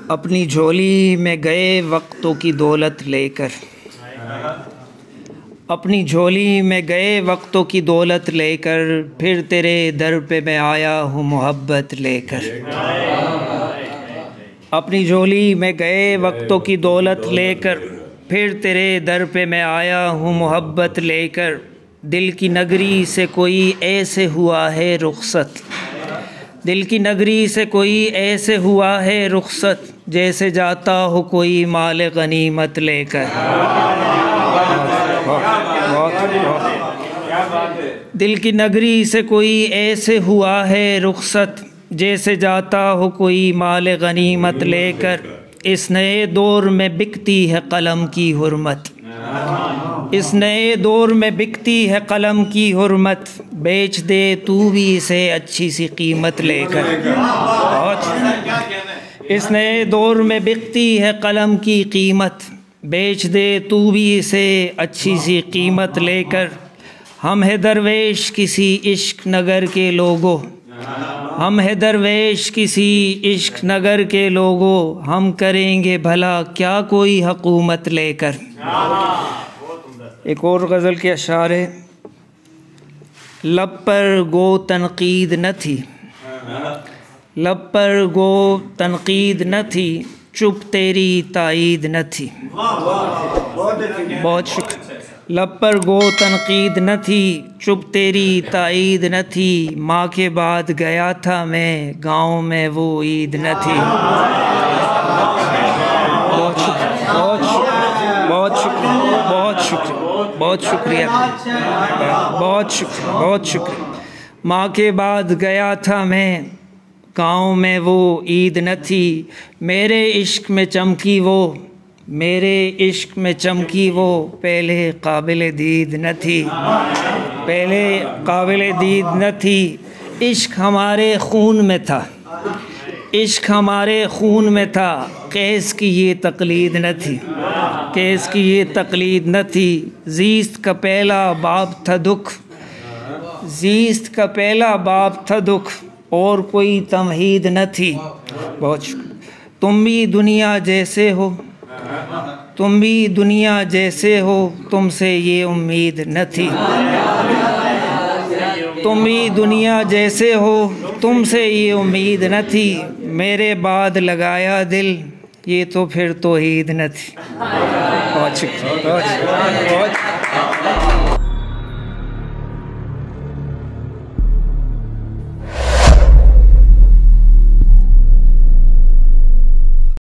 अपनी झोली में गए वक्तों की दौलत लेकर, अपनी झोली में गए वक्तों की दौलत लेकर, फिर तेरे दर पे मैं आया हूँ मोहब्बत लेकर। अपनी झोली में गए वक्तों की दौलत लेकर, फिर तेरे दर पे मैं आया हूँ मोहब्बत लेकर। दिल की नगरी से कोई ऐसे हुआ है रुखसत, दिल की नगरी से कोई ऐसे हुआ है रुखसत, जैसे जाता हो कोई माल गनीमत लेकर। दिल की नगरी से कोई ऐसे हुआ है रुखसत, जैसे जाता हो कोई माल गनीमत लेकर। इस नए दौर में बिकती है कलम की हुर्मत, इस नए दौर में बिकती है कलम की हुर्मत, बेच दे तू भी इसे अच्छी सी कीमत लेकर। इस नए दौर में बिकती है कलम की कीमत, बेच दे तू भी इसे अच्छी सी कीमत लेकर। हम है दरवेश किसी इश्क नगर के लोगों, हम है दरवेश किसी इश्क नगर के लोगों, हम करेंगे भला क्या कोई हुकूमत लेकर। एक और गज़ल के अशार है। लब पर गो तनकीद न थी, लब पर गो तनकीद न थी, चुप तेरी ताईद न थी। बहुत शुक्र। लब पर गो तनकीद न थी, चुप तेरी ताईद न थी, माँ के बाद गया था मैं गाँव में वो ईद न थी। बहुत शुक्र, बहुत शुक्र, बहुत शुक्र, बहुत शुक्रिया, बहुत शुक्र, बहुत शुक्र। माँ के बाद गया था मैं गाँव में वो ईद न थी, मेरे इश्क में चमकी वो, मेरे इश्क में चमकी वो, पहले काबिल दीद न थी, पहले काबिल दीद न थी। इश्क हमारे खून में था, इश्क हमारे खून में था, कैस की ये तकलीद न थी, कैस की ये तकलीद न थी। ज़ीस्त का पहला बाब था दुख, ज़ीस्त का पहला बाब था दुख, और कोई तमहीद न थी। बहुत शुक्र। तुम भी दुनिया जैसे हो, तुम भी दुनिया जैसे हो, तुमसे ये उम्मीद न थी। तुम भी दुनिया जैसे हो, तुमसे ये उम्मीद न थी, मेरे बाद लगाया दिल, ये तो फिर तौहीद न थी। बहुत शुक्रिया, बहुत